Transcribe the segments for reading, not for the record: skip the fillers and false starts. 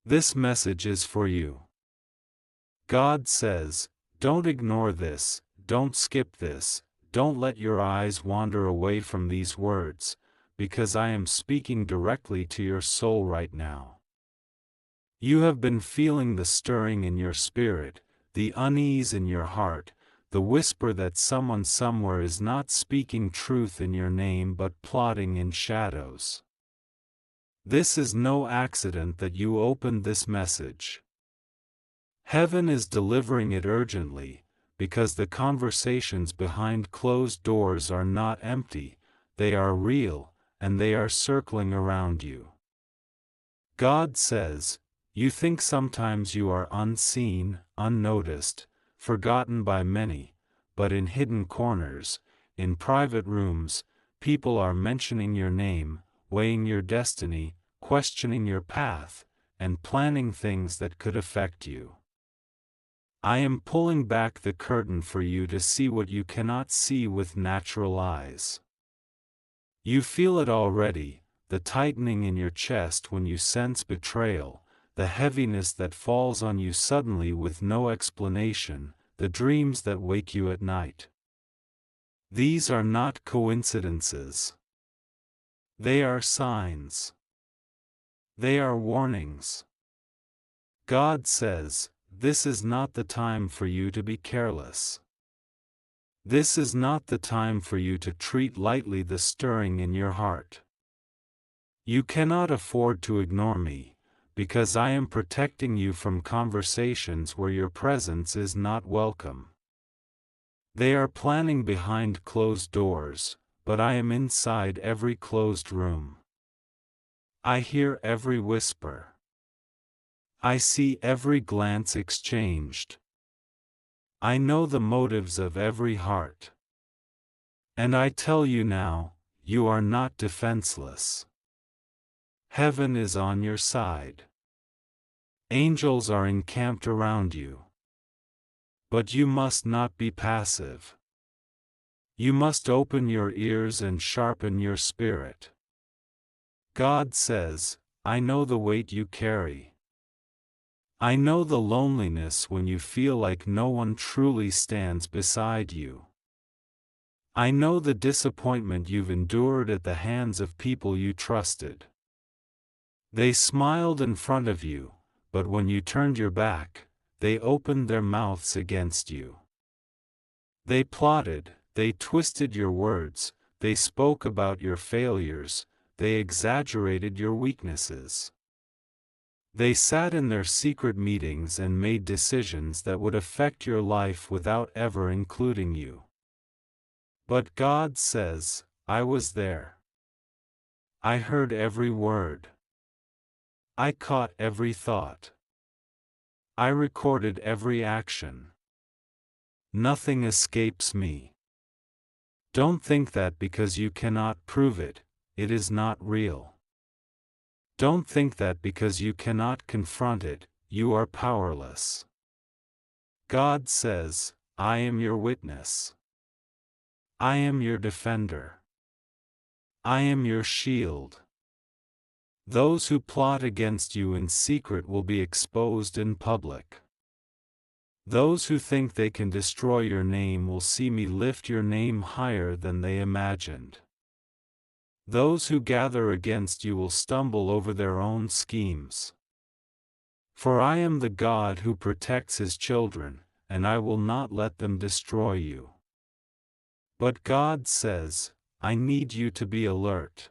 This message is for you. God says, don't ignore this, don't skip this, don't let your eyes wander away from these words, because I am speaking directly to your soul right now. You have been feeling the stirring in your spirit, the unease in your heart, the whisper that someone somewhere is not speaking truth in your name but plotting in shadows. This is no accident that you opened this message. Heaven is delivering it urgently, because the conversations behind closed doors are not empty, they are real, and they are circling around you. God says, you think sometimes you are unseen, unnoticed, forgotten by many, but in hidden corners, in private rooms, people are mentioning your name, weighing your destiny, questioning your path, and planning things that could affect you. I am pulling back the curtain for you to see what you cannot see with natural eyes. You feel it already, the tightening in your chest when you sense betrayal, the heaviness that falls on you suddenly with no explanation, the dreams that wake you at night. These are not coincidences. They are signs. They are warnings. God says, this is not the time for you to be careless. This is not the time for you to treat lightly the stirring in your heart. You cannot afford to ignore me, because I am protecting you from conversations where your presence is not welcome. They are planning behind closed doors, but I am inside every closed room. I hear every whisper. I see every glance exchanged. I know the motives of every heart. And I tell you now, you are not defenseless. Heaven is on your side. Angels are encamped around you. But you must not be passive. You must open your ears and sharpen your spirit. God says, I know the weight you carry. I know the loneliness when you feel like no one truly stands beside you. I know the disappointment you've endured at the hands of people you trusted. They smiled in front of you, but when you turned your back, they opened their mouths against you. They plotted, they twisted your words, they spoke about your failures, they exaggerated your weaknesses. They sat in their secret meetings and made decisions that would affect your life without ever including you. But God says, I was there. I heard every word. I caught every thought. I recorded every action. Nothing escapes me. Don't think that because you cannot prove it, it is not real. Don't think that because you cannot confront it, you are powerless. God says, I am your witness. I am your defender. I am your shield. Those who plot against you in secret will be exposed in public. Those who think they can destroy your name will see me lift your name higher than they imagined. Those who gather against you will stumble over their own schemes. For I am the God who protects his children, and I will not let them destroy you. But God says, I need you to be alert.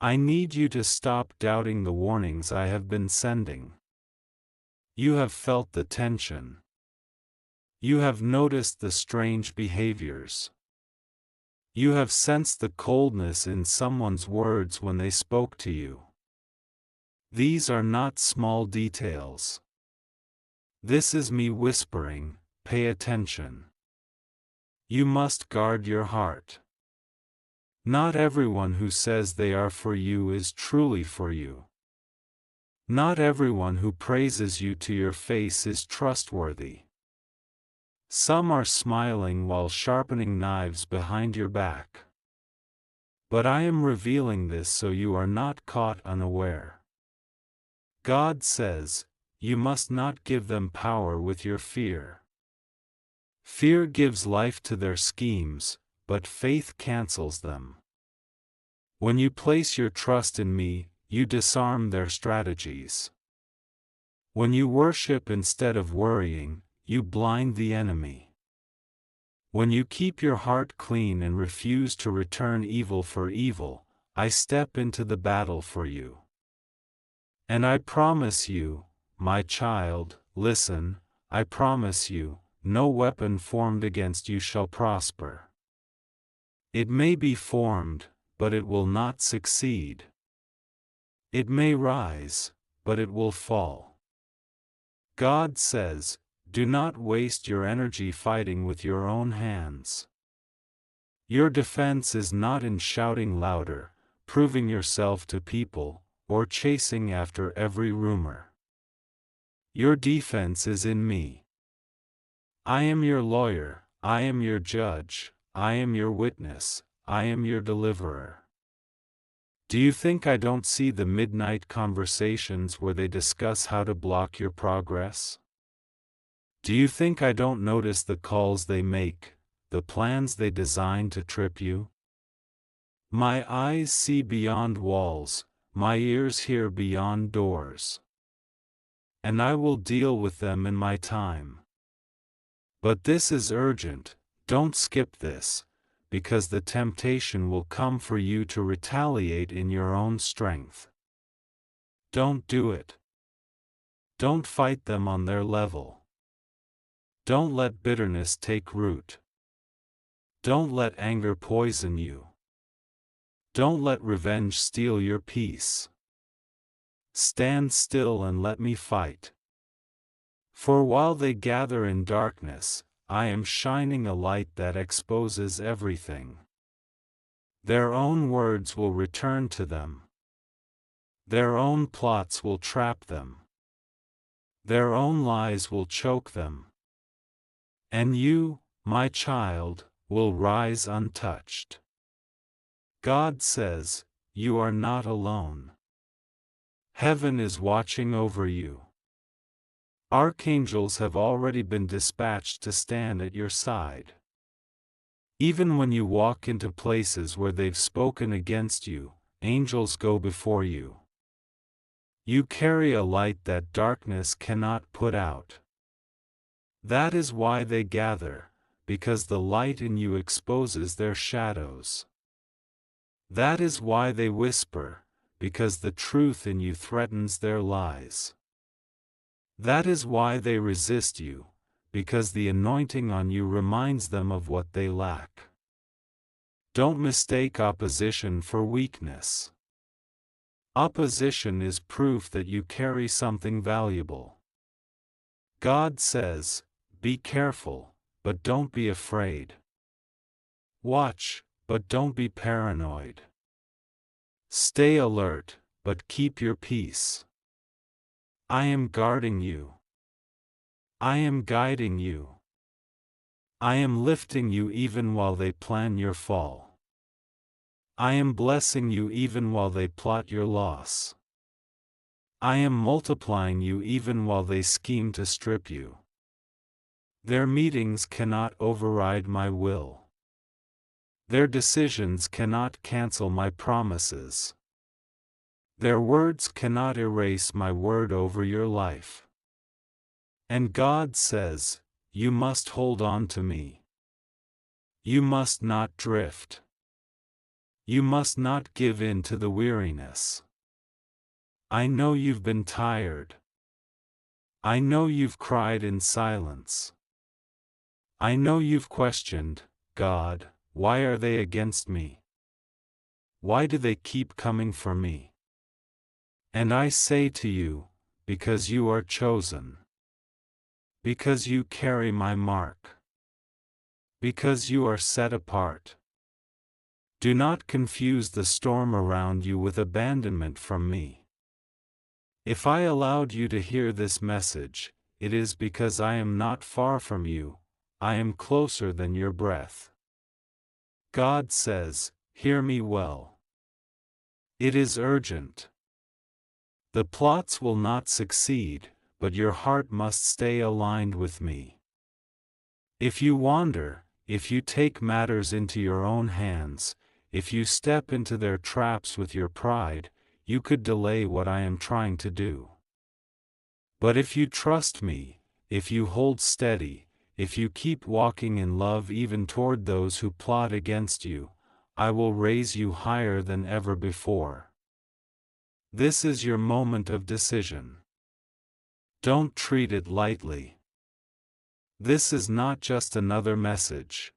I need you to stop doubting the warnings I have been sending. You have felt the tension. You have noticed the strange behaviors. You have sensed the coldness in someone's words when they spoke to you. These are not small details. This is me whispering, pay attention. You must guard your heart. Not everyone who says they are for you is truly for you. Not everyone who praises you to your face is trustworthy. Some are smiling while sharpening knives behind your back. But I am revealing this so you are not caught unaware. God says, you must not give them power with your fear. Fear gives life to their schemes, but faith cancels them. When you place your trust in me, you disarm their strategies. When you worship instead of worrying, you blind the enemy. When you keep your heart clean and refuse to return evil for evil, I step into the battle for you. And I promise you, my child, listen, I promise you, no weapon formed against you shall prosper. It may be formed, but it will not succeed. It may rise, but it will fall. God says, do not waste your energy fighting with your own hands. Your defense is not in shouting louder, proving yourself to people, or chasing after every rumor. Your defense is in me. I am your lawyer, I am your judge, I am your witness, I am your deliverer. Do you think I don't see the midnight conversations where they discuss how to block your progress? Do you think I don't notice the calls they make, the plans they design to trip you? My eyes see beyond walls, my ears hear beyond doors. And I will deal with them in my time. But this is urgent, don't skip this, because the temptation will come for you to retaliate in your own strength. Don't do it. Don't fight them on their level. Don't let bitterness take root. Don't let anger poison you. Don't let revenge steal your peace. Stand still and let me fight. For while they gather in darkness, I am shining a light that exposes everything. Their own words will return to them. Their own plots will trap them. Their own lies will choke them. And you, my child, will rise untouched. God says, you are not alone. Heaven is watching over you. Archangels have already been dispatched to stand at your side. Even when you walk into places where they've spoken against you, angels go before you. You carry a light that darkness cannot put out. That is why they gather, because the light in you exposes their shadows. That is why they whisper, because the truth in you threatens their lies. That is why they resist you, because the anointing on you reminds them of what they lack. Don't mistake opposition for weakness. Opposition is proof that you carry something valuable. God says, be careful, but don't be afraid. Watch, but don't be paranoid. Stay alert, but keep your peace. I am guarding you. I am guiding you. I am lifting you even while they plan your fall. I am blessing you even while they plot your loss. I am multiplying you even while they scheme to strip you. Their meetings cannot override my will. Their decisions cannot cancel my promises. Their words cannot erase my word over your life. And God says, you must hold on to me. You must not drift. You must not give in to the weariness. I know you've been tired. I know you've cried in silence. I know you've questioned, God, why are they against me? Why do they keep coming for me? And I say to you, because you are chosen. Because you carry my mark. Because you are set apart. Do not confuse the storm around you with abandonment from me. If I allowed you to hear this message, it is because I am not far from you, I am closer than your breath. God says, hear me well. It is urgent. The plots will not succeed, but your heart must stay aligned with me. If you wander, if you take matters into your own hands, if you step into their traps with your pride, you could delay what I am trying to do. But if you trust me, if you hold steady, if you keep walking in love even toward those who plot against you, I will raise you higher than ever before. This is your moment of decision. Don't treat it lightly. This is not just another message.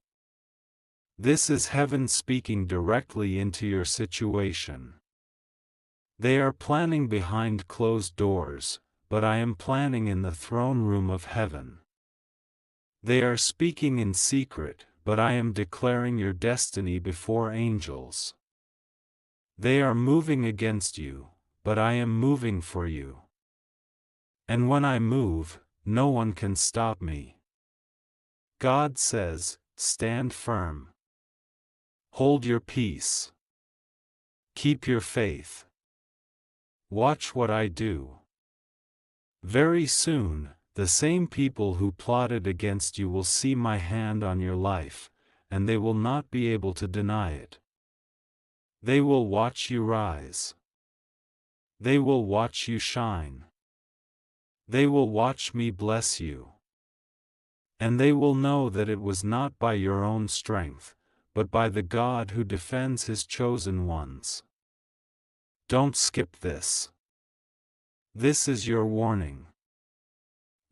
This is heaven speaking directly into your situation. They are planning behind closed doors, but I am planning in the throne room of heaven. They are speaking in secret, but I am declaring your destiny before angels. They are moving against you, but I am moving for you. And when I move, no one can stop me. God says, stand firm. Hold your peace. Keep your faith. Watch what I do. Very soon, the same people who plotted against you will see my hand on your life, and they will not be able to deny it. They will watch you rise. They will watch you shine. They will watch me bless you. And they will know that it was not by your own strength, but by the God who defends his chosen ones. Don't skip this. This is your warning.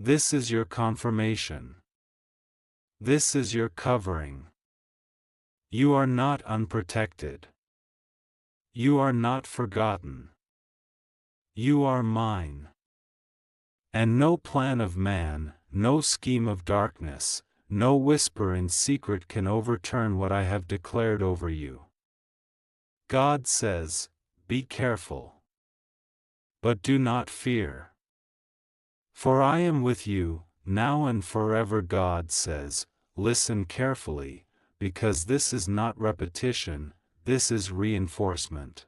This is your confirmation. This is your covering. You are not unprotected. You are not forgotten. You are mine. And no plan of man, no scheme of darkness, no whisper in secret can overturn what I have declared over you. God says, be careful. But do not fear. For I am with you, now and forever. God says, listen carefully, because this is not repetition, this is reinforcement.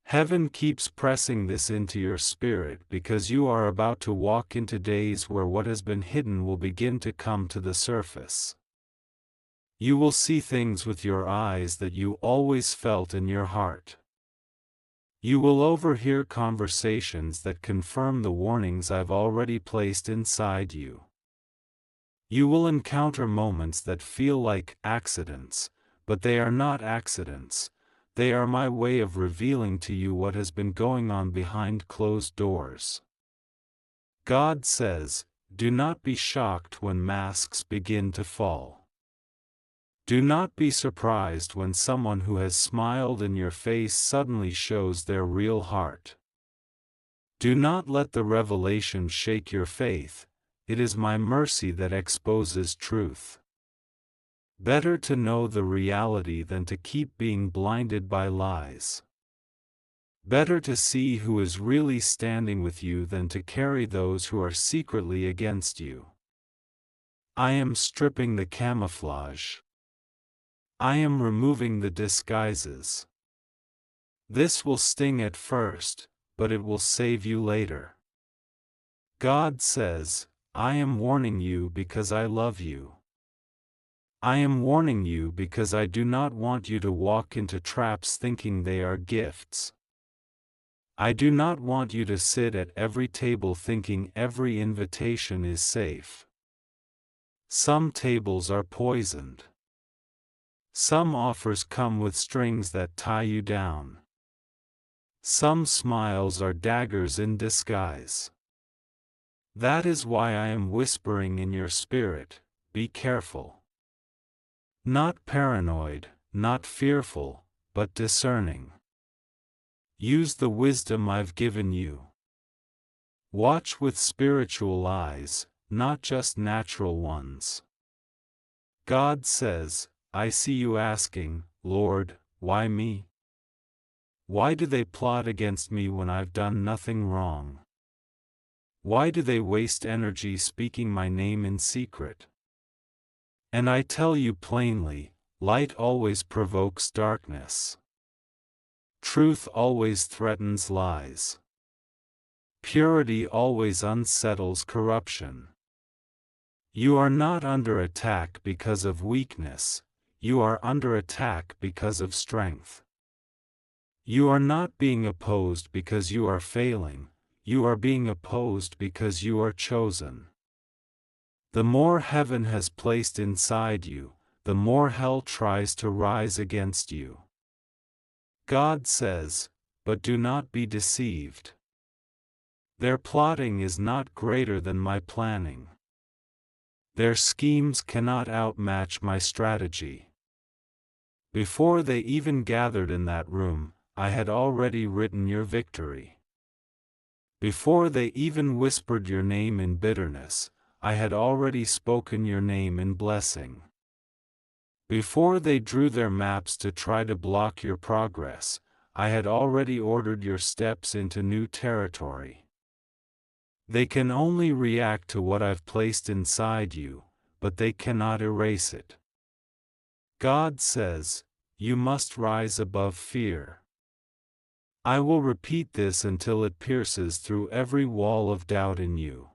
Heaven keeps pressing this into your spirit because you are about to walk into days where what has been hidden will begin to come to the surface. You will see things with your eyes that you always felt in your heart. You will overhear conversations that confirm the warnings I've already placed inside you. You will encounter moments that feel like accidents, but they are not accidents. They are my way of revealing to you what has been going on behind closed doors. God says, do not be shocked when masks begin to fall. Do not be surprised when someone who has smiled in your face suddenly shows their real heart. Do not let the revelation shake your faith. It is my mercy that exposes truth. Better to know the reality than to keep being blinded by lies. Better to see who is really standing with you than to carry those who are secretly against you. I am stripping the camouflage. I am removing the disguises. This will sting at first, but it will save you later. God says, I am warning you because I love you. I am warning you because I do not want you to walk into traps thinking they are gifts. I do not want you to sit at every table thinking every invitation is safe. Some tables are poisoned. Some offers come with strings that tie you down. Some smiles are daggers in disguise. That is why I am whispering in your spirit, be careful. Not paranoid, not fearful, but discerning. Use the wisdom I've given you. Watch with spiritual eyes, not just natural ones. God says, I see you asking, Lord, why me? Why do they plot against me when I've done nothing wrong? Why do they waste energy speaking my name in secret? And I tell you plainly, light always provokes darkness. Truth always threatens lies. Purity always unsettles corruption. You are not under attack because of weakness, you are under attack because of strength. You are not being opposed because you are failing, you are being opposed because you are chosen. The more heaven has placed inside you, the more hell tries to rise against you. God says, but do not be deceived. Their plotting is not greater than my planning. Their schemes cannot outmatch my strategy. Before they even gathered in that room, I had already written your victory. Before they even whispered your name in bitterness, I had already spoken your name in blessing. Before they drew their maps to try to block your progress, I had already ordered your steps into new territory. They can only react to what I've placed inside you, but they cannot erase it. God says, you must rise above fear. I will repeat this until it pierces through every wall of doubt in you.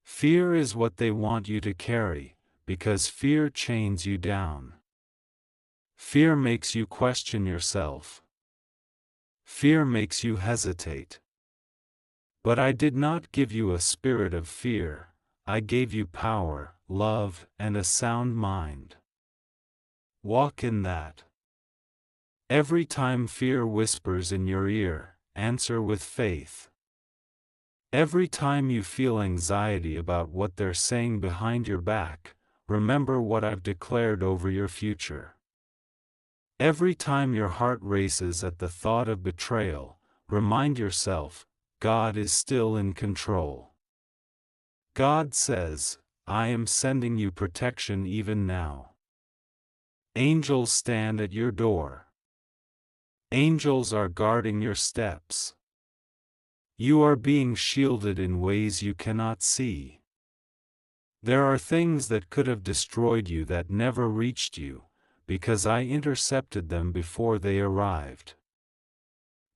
Fear is what they want you to carry, because fear chains you down. Fear makes you question yourself. Fear makes you hesitate. But I did not give you a spirit of fear, I gave you power, love, and a sound mind. Walk in that. Every time fear whispers in your ear, answer with faith. Every time you feel anxiety about what they're saying behind your back, remember what I've declared over your future. Every time your heart races at the thought of betrayal, remind yourself, God is still in control. God says, I am sending you protection even now. Angels stand at your door. Angels are guarding your steps. You are being shielded in ways you cannot see. There are things that could have destroyed you that never reached you, because I intercepted them before they arrived.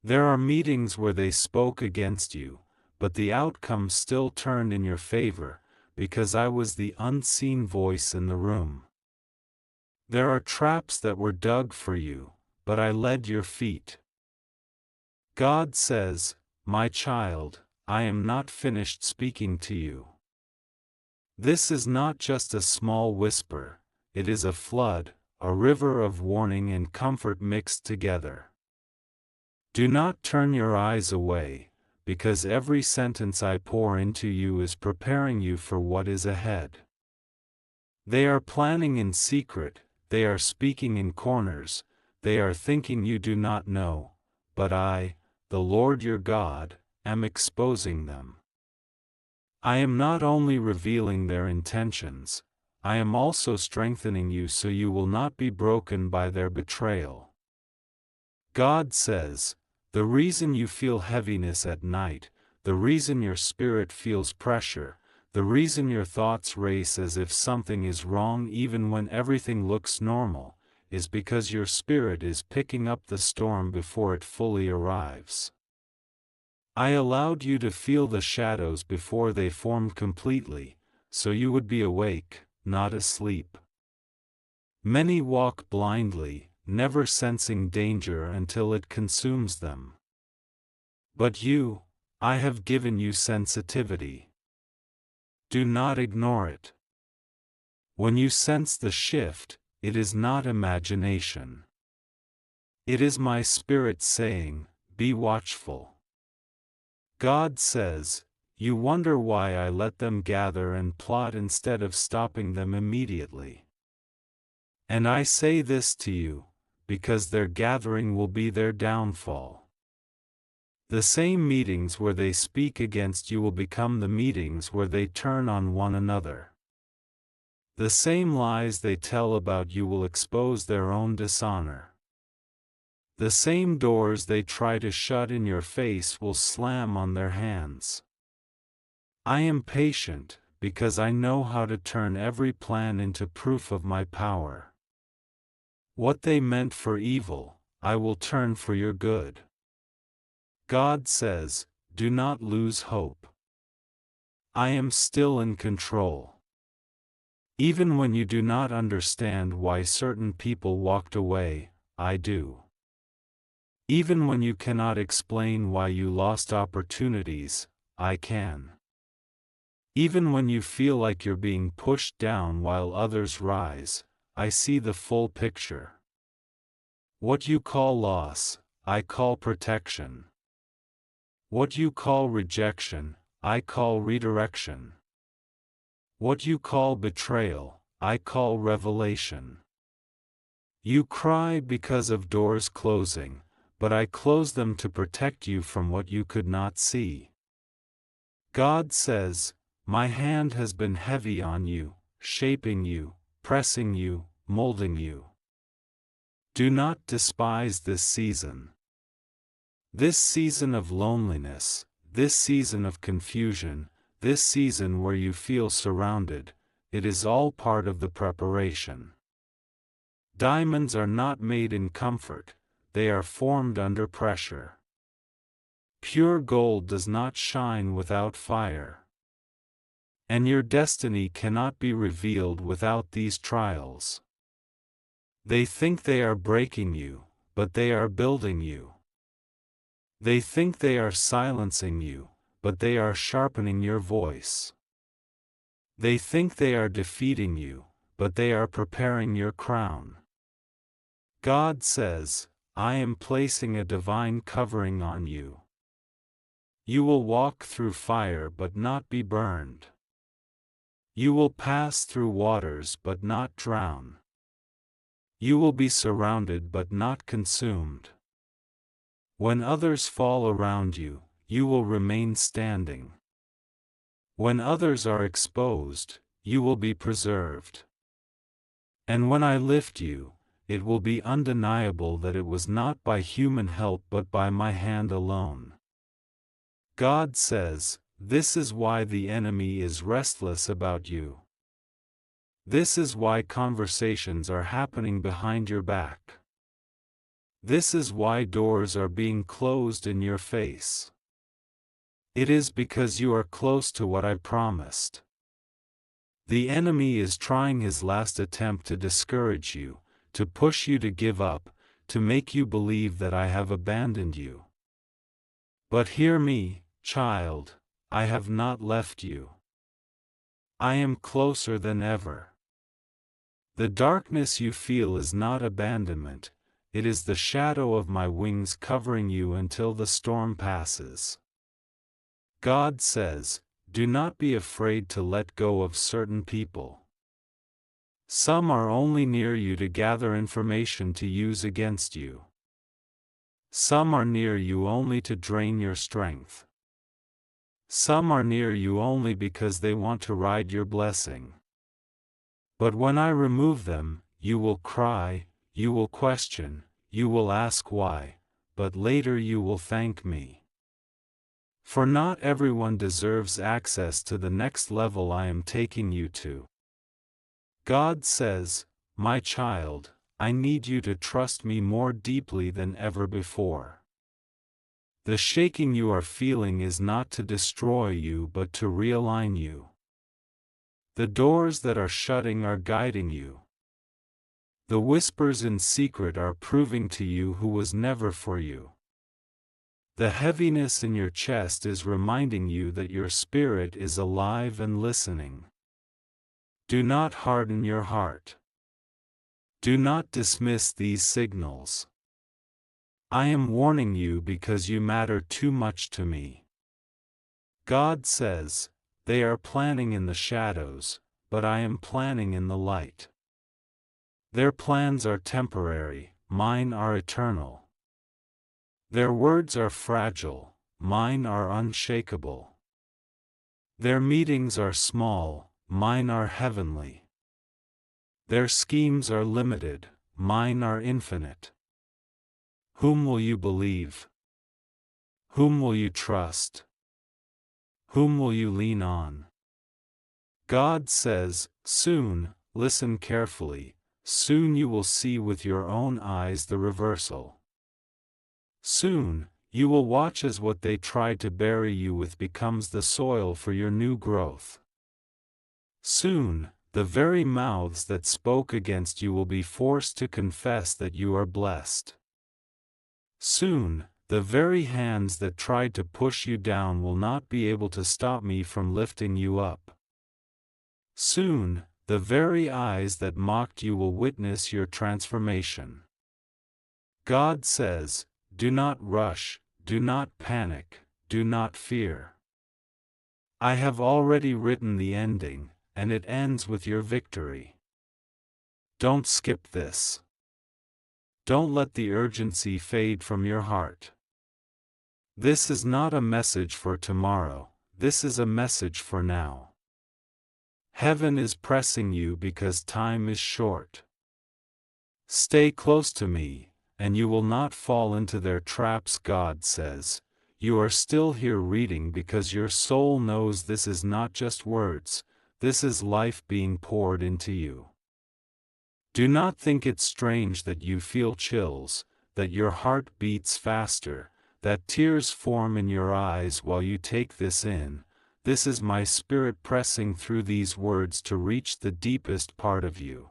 There are meetings where they spoke against you, but the outcome still turned in your favor, because I was the unseen voice in the room. There are traps that were dug for you, but I led your feet. God says, my child, I am not finished speaking to you. This is not just a small whisper, it is a flood, a river of warning and comfort mixed together. Do not turn your eyes away, because every sentence I pour into you is preparing you for what is ahead. They are planning in secret, they are speaking in corners, they are thinking you do not know, but I, the Lord your God, am exposing them. I am not only revealing their intentions, I am also strengthening you so you will not be broken by their betrayal. God says, the reason you feel heaviness at night, the reason your spirit feels pressure, the reason your thoughts race as if something is wrong even when everything looks normal, is because your spirit is picking up the storm before it fully arrives. I allowed you to feel the shadows before they formed completely, so you would be awake, not asleep. Many walk blindly, never sensing danger until it consumes them. But you, I have given you sensitivity. Do not ignore it. When you sense the shift, it is not imagination. It is my spirit saying, be watchful. God says, you wonder why I let them gather and plot instead of stopping them immediately. And I say this to you, because their gathering will be their downfall. The same meetings where they speak against you will become the meetings where they turn on one another. The same lies they tell about you will expose their own dishonor. The same doors they try to shut in your face will slam on their hands. I am patient, because I know how to turn every plan into proof of my power. What they meant for evil, I will turn for your good. God says, do not lose hope. I am still in control. Even when you do not understand why certain people walked away, I do. Even when you cannot explain why you lost opportunities, I can. Even when you feel like you're being pushed down while others rise, I see the full picture. What you call loss, I call protection. What you call rejection, I call redirection. What you call betrayal, I call revelation. You cry because of doors closing, but I close them to protect you from what you could not see. God says, my hand has been heavy on you, shaping you, pressing you, molding you. Do not despise this season. This season of loneliness, this season of confusion, this season where you feel surrounded, it is all part of the preparation. Diamonds are not made in comfort, they are formed under pressure. Pure gold does not shine without fire. And your destiny cannot be revealed without these trials. They think they are breaking you, but they are building you. They think they are silencing you, but they are sharpening your voice. They think they are defeating you, but they are preparing your crown. God says, I am placing a divine covering on you. You will walk through fire but not be burned. You will pass through waters but not drown. You will be surrounded but not consumed. When others fall around you, you will remain standing. When others are exposed, you will be preserved. And when I lift you, it will be undeniable that it was not by human help but by my hand alone. God says, this is why the enemy is restless about you. This is why conversations are happening behind your back. This is why doors are being closed in your face. It is because you are close to what I promised. The enemy is trying his last attempt to discourage you, to push you to give up, to make you believe that I have abandoned you. But hear me, child, I have not left you. I am closer than ever. The darkness you feel is not abandonment, it is the shadow of my wings covering you until the storm passes. God says, do not be afraid to let go of certain people. Some are only near you to gather information to use against you. Some are near you only to drain your strength. Some are near you only because they want to ride your blessing. But when I remove them, you will cry, you will question, you will ask why, but later you will thank me. For not everyone deserves access to the next level I am taking you to. God says, my child, I need you to trust me more deeply than ever before. The shaking you are feeling is not to destroy you but to realign you. The doors that are shutting are guiding you. The whispers in secret are proving to you who was never for you. The heaviness in your chest is reminding you that your spirit is alive and listening. Do not harden your heart. Do not dismiss these signals. I am warning you because you matter too much to me. God says, they are planning in the shadows, but I am planning in the light. Their plans are temporary, mine are eternal. Their words are fragile, mine are unshakable. Their meetings are small, mine are heavenly. Their schemes are limited, mine are infinite. Whom will you believe? Whom will you trust? Whom will you lean on? God says, soon, listen carefully, soon you will see with your own eyes the reversal. Soon, You will watch as what they tried to bury you with becomes the soil for your new growth. Soon, the very mouths that spoke against you will be forced to confess that you are blessed. Soon, the very hands that tried to push you down will not be able to stop me from lifting you up. Soon, the very eyes that mocked you will witness your transformation. God says, do not rush, do not panic, do not fear. I have already written the ending, and it ends with your victory. Don't skip this. Don't let the urgency fade from your heart. This is not a message for tomorrow, this is a message for now. Heaven is pressing you because time is short. Stay close to me, and you will not fall into their traps. God says, you are still here reading because your soul knows this is not just words, this is life being poured into you. Do not think it strange that you feel chills, that your heart beats faster, that tears form in your eyes while you take this in. This is my spirit pressing through these words to reach the deepest part of you.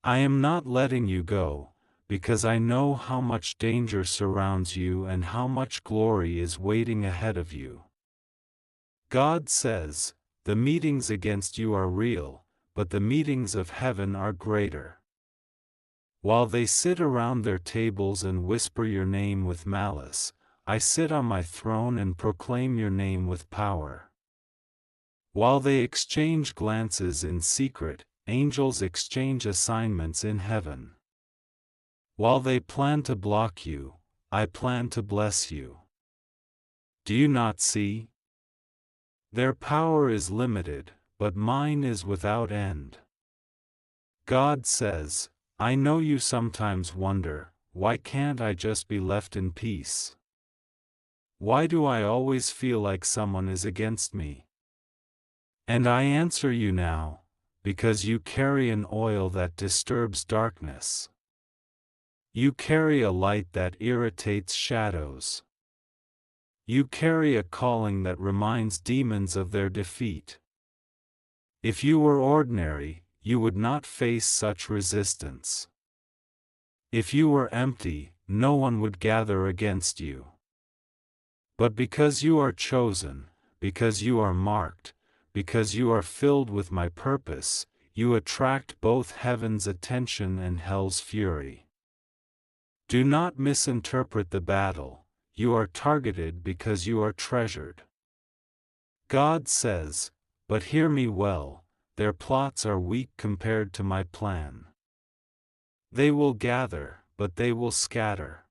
I am not letting you go, because I know how much danger surrounds you and how much glory is waiting ahead of you. God says, the meetings against you are real, but the meetings of heaven are greater. While they sit around their tables and whisper your name with malice, I sit on my throne and proclaim your name with power. While they exchange glances in secret, angels exchange assignments in heaven. While they plan to block you, I plan to bless you. Do you not see? Their power is limited, but mine is without end. God says, I know you sometimes wonder, why can't I just be left in peace? Why do I always feel like someone is against me? And I answer you now, because you carry an oil that disturbs darkness. You carry a light that irritates shadows. You carry a calling that reminds demons of their defeat. If you were ordinary, you would not face such resistance. If you were empty, no one would gather against you. But because you are chosen, because you are marked, because you are filled with my purpose, you attract both heaven's attention and hell's fury. Do not misinterpret the battle, you are targeted because you are treasured. God says, but hear me well, their plots are weak compared to my plan. They will gather, but they will scatter.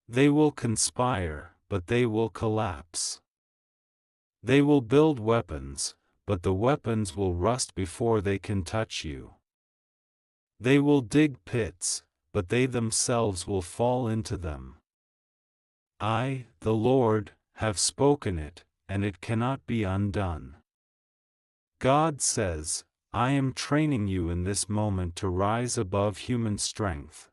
They will conspire, but they will collapse. They will build weapons, but the weapons will rust before they can touch you. They will dig pits, but they themselves will fall into them. I, the Lord, have spoken it, and it cannot be undone. God says, I am training you in this moment to rise above human strength.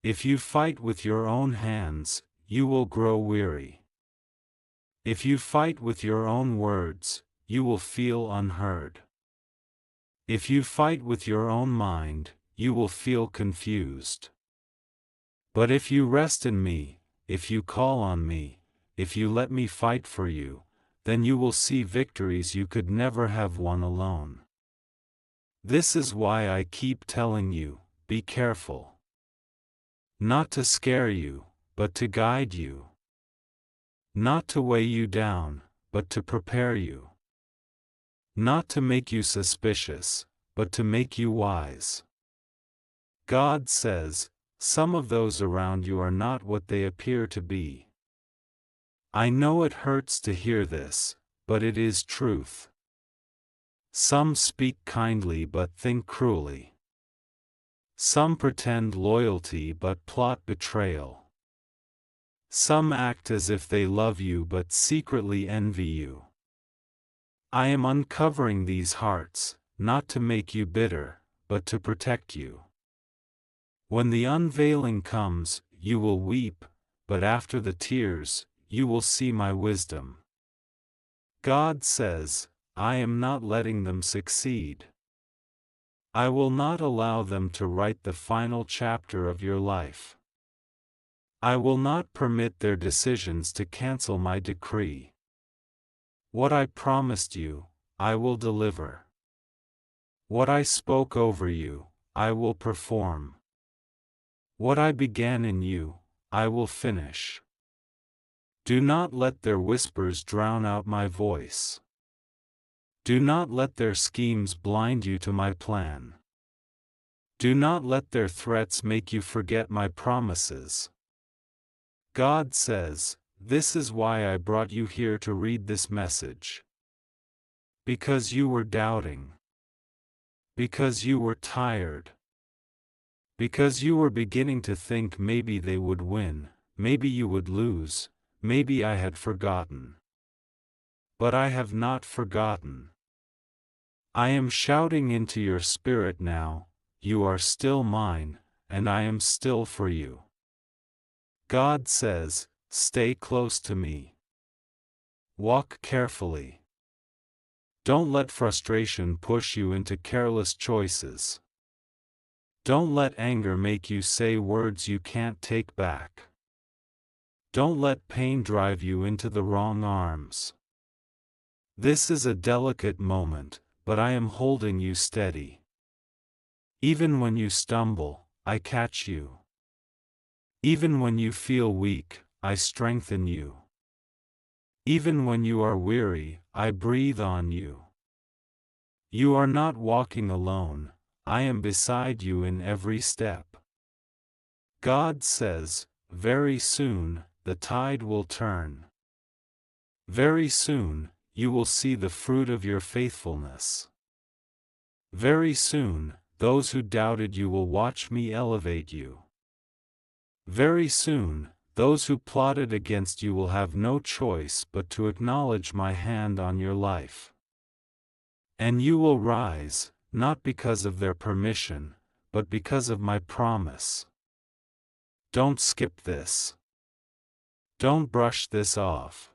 If you fight with your own hands, you will grow weary. If you fight with your own words, you will feel unheard. If you fight with your own mind, you will feel confused. But if you rest in me, if you call on me, if you let me fight for you, then you will see victories you could never have won alone. This is why I keep telling you, be careful. Not to scare you, but to guide you. Not to weigh you down, but to prepare you. Not to make you suspicious, but to make you wise. God says, some of those around you are not what they appear to be. I know it hurts to hear this, but it is truth. Some speak kindly but think cruelly. Some pretend loyalty but plot betrayal. Some act as if they love you but secretly envy you. I am uncovering these hearts, not to make you bitter, but to protect you. When the unveiling comes, you will weep, but after the tears, you will see my wisdom. God says, I am not letting them succeed. I will not allow them to write the final chapter of your life. I will not permit their decisions to cancel my decree. What I promised you, I will deliver. What I spoke over you, I will perform. What I began in you, I will finish. Do not let their whispers drown out my voice. Do not let their schemes blind you to my plan. Do not let their threats make you forget my promises. God says, this is why I brought you here to read this message. Because you were doubting. Because you were tired. Because you were beginning to think maybe they would win, maybe you would lose, maybe I had forgotten. But I have not forgotten. I am shouting into your spirit now, you are still mine, and I am still for you. God says, stay close to me. Walk carefully. Don't let frustration push you into careless choices. Don't let anger make you say words you can't take back. Don't let pain drive you into the wrong arms. This is a delicate moment, but I am holding you steady. Even when you stumble, I catch you. Even when you feel weak, I strengthen you. Even when you are weary, I breathe on you. You are not walking alone, I am beside you in every step. God says, very soon, the tide will turn. Very soon, you will see the fruit of your faithfulness. Very soon, those who doubted you will watch me elevate you. Very soon, those who plotted against you will have no choice but to acknowledge my hand on your life. And you will rise, not because of their permission, but because of my promise. Don't skip this. Don't brush this off.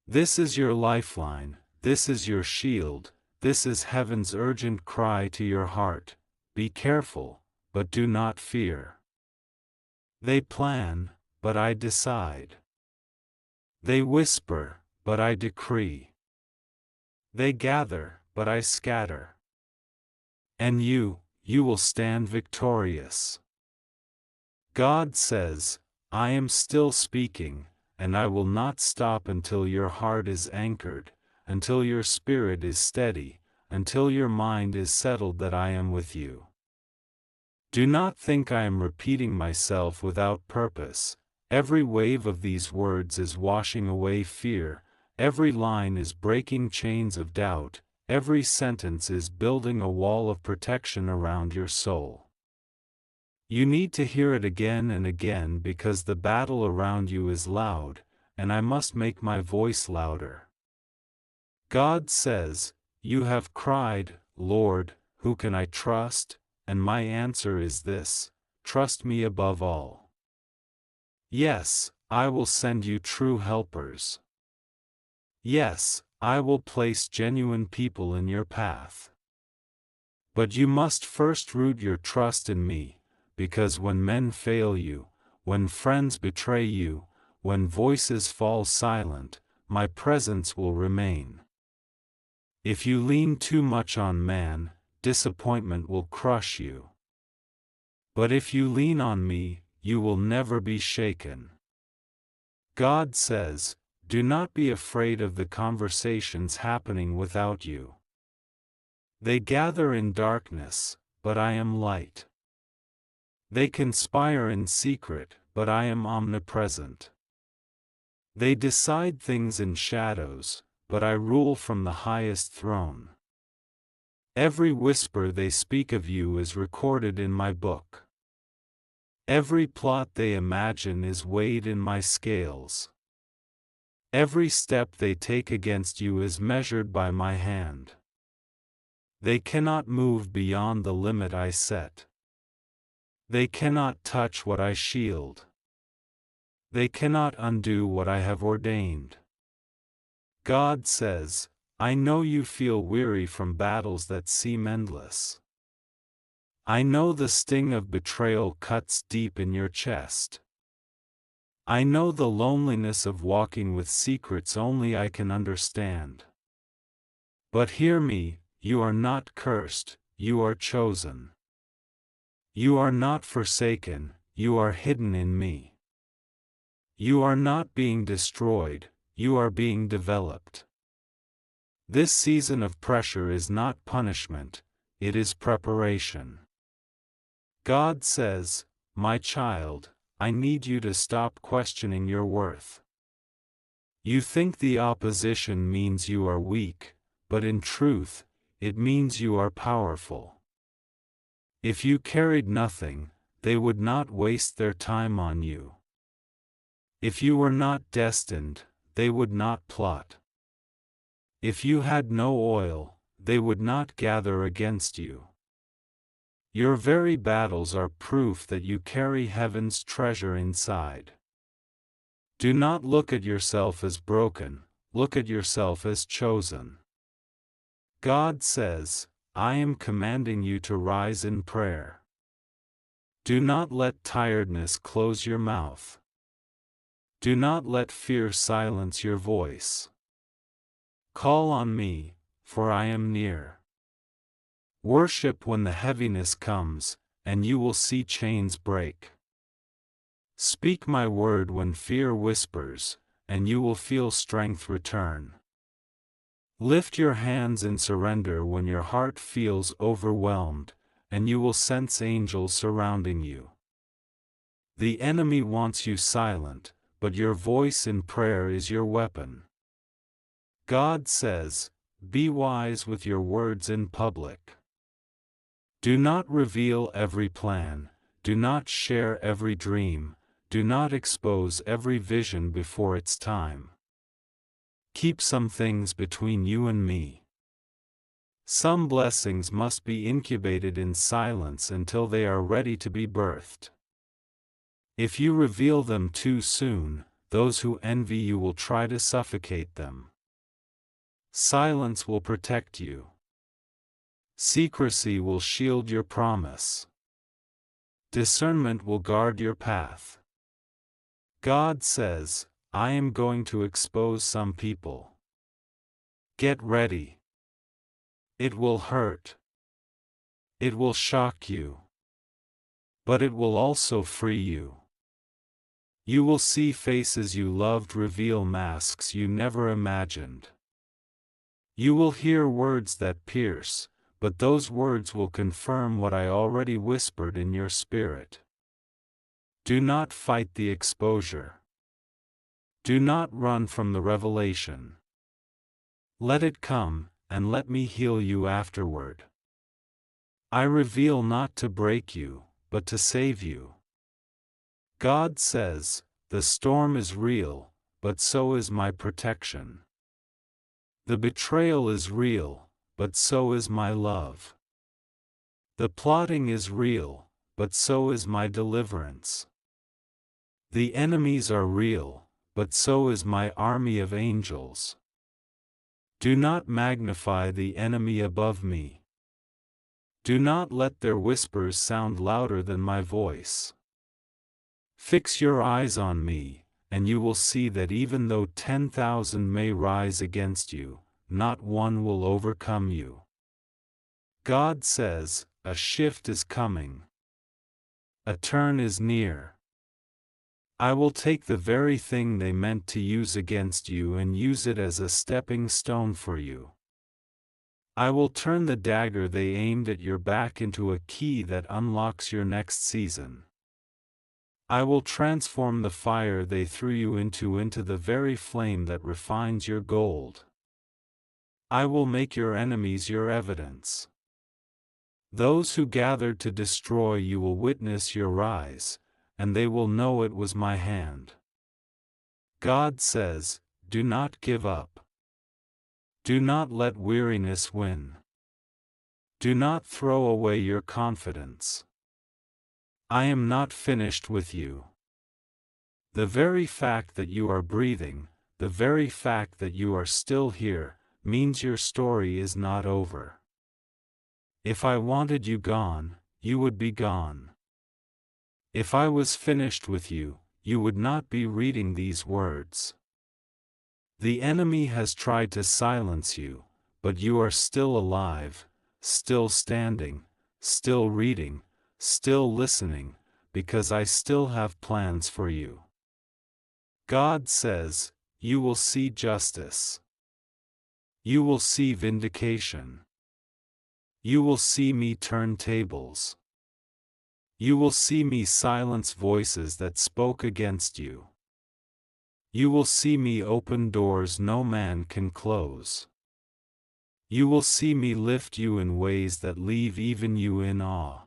This is your lifeline, this is your shield, this is heaven's urgent cry to your heart. Be careful, but do not fear. They plan, but I decide. They whisper, but I decree. They gather, but I scatter. And you will stand victorious. God says, I am still speaking, and I will not stop until your heart is anchored, until your spirit is steady, until your mind is settled that I am with you. Do not think I am repeating myself without purpose. Every wave of these words is washing away fear, every line is breaking chains of doubt, every sentence is building a wall of protection around your soul. You need to hear it again and again because the battle around you is loud, and I must make my voice louder. God says, you have cried, Lord, who can I trust? And my answer is this, trust me above all. Yes, I will send you true helpers. Yes, I will place genuine people in your path. But you must first root your trust in me, because when men fail you, when friends betray you, when voices fall silent, my presence will remain. If you lean too much on man, disappointment will crush you. But if you lean on me, you will never be shaken. God says, do not be afraid of the conversations happening without you. They gather in darkness, but I am light. They conspire in secret, but I am omnipresent. They decide things in shadows, but I rule from the highest throne. Every whisper they speak of you is recorded in my book. Every plot they imagine is weighed in my scales. Every step they take against you is measured by my hand. They cannot move beyond the limit I set. They cannot touch what I shield. They cannot undo what I have ordained. God says, I know you feel weary from battles that seem endless. I know the sting of betrayal cuts deep in your chest. I know the loneliness of walking with secrets only I can understand. But hear me, you are not cursed, you are chosen. You are not forsaken, you are hidden in me. You are not being destroyed, you are being developed. This season of pressure is not punishment, it is preparation. God says, my child, I need you to stop questioning your worth. You think the opposition means you are weak, but in truth, it means you are powerful. If you carried nothing, they would not waste their time on you. If you were not destined, they would not plot. If you had no oil, they would not gather against you. Your very battles are proof that you carry heaven's treasure inside. Do not look at yourself as broken, look at yourself as chosen. God says, I am commanding you to rise in prayer. Do not let tiredness close your mouth. Do not let fear silence your voice. Call on me, for I am near. Worship when the heaviness comes, and you will see chains break. Speak my word when fear whispers, and you will feel strength return. Lift your hands in surrender when your heart feels overwhelmed, and you will sense angels surrounding you. The enemy wants you silent, but your voice in prayer is your weapon. God says, be wise with your words in public. Do not reveal every plan, do not share every dream, do not expose every vision before its time. Keep some things between you and me. Some blessings must be incubated in silence until they are ready to be birthed. If you reveal them too soon, those who envy you will try to suffocate them. Silence will protect you. Secrecy will shield your promise. Discernment will guard your path. God says, I am going to expose some people. Get ready. It will hurt. It will shock you. But it will also free you. You will see faces you loved reveal masks you never imagined. You will hear words that pierce, but those words will confirm what I already whispered in your spirit. Do not fight the exposure. Do not run from the revelation. Let it come, and let me heal you afterward. I reveal not to break you, but to save you. God says, the storm is real, but so is my protection. The betrayal is real, but so is my love. The plotting is real, but so is my deliverance. The enemies are real, but so is my army of angels. Do not magnify the enemy above me. Do not let their whispers sound louder than my voice. Fix your eyes on me, and you will see that even though 10,000 may rise against you, not one will overcome you. God says, a shift is coming. A turn is near. I will take the very thing they meant to use against you and use it as a stepping stone for you. I will turn the dagger they aimed at your back into a key that unlocks your next season. I will transform the fire they threw you into the very flame that refines your gold. I will make your enemies your evidence. Those who gathered to destroy you will witness your rise, and they will know it was my hand. God says, do not give up. Do not let weariness win. Do not throw away your confidence. I am not finished with you. The very fact that you are breathing, the very fact that you are still here, means your story is not over. If I wanted you gone, you would be gone. If I was finished with you, you would not be reading these words. The enemy has tried to silence you, but you are still alive, still standing, still reading, still listening, because I still have plans for you. God says, you will see justice. You will see vindication. You will see me turn tables. You will see me silence voices that spoke against you. You will see me open doors no man can close. You will see me lift you in ways that leave even you in awe.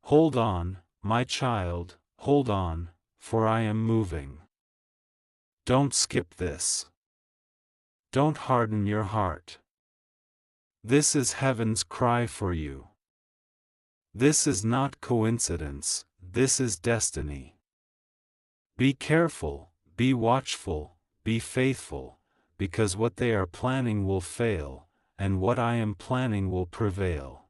Hold on, my child, hold on, for I am moving. Don't skip this. Don't harden your heart. This is heaven's cry for you. This is not coincidence, this is destiny. Be careful, be watchful, be faithful, because what they are planning will fail, and what I am planning will prevail.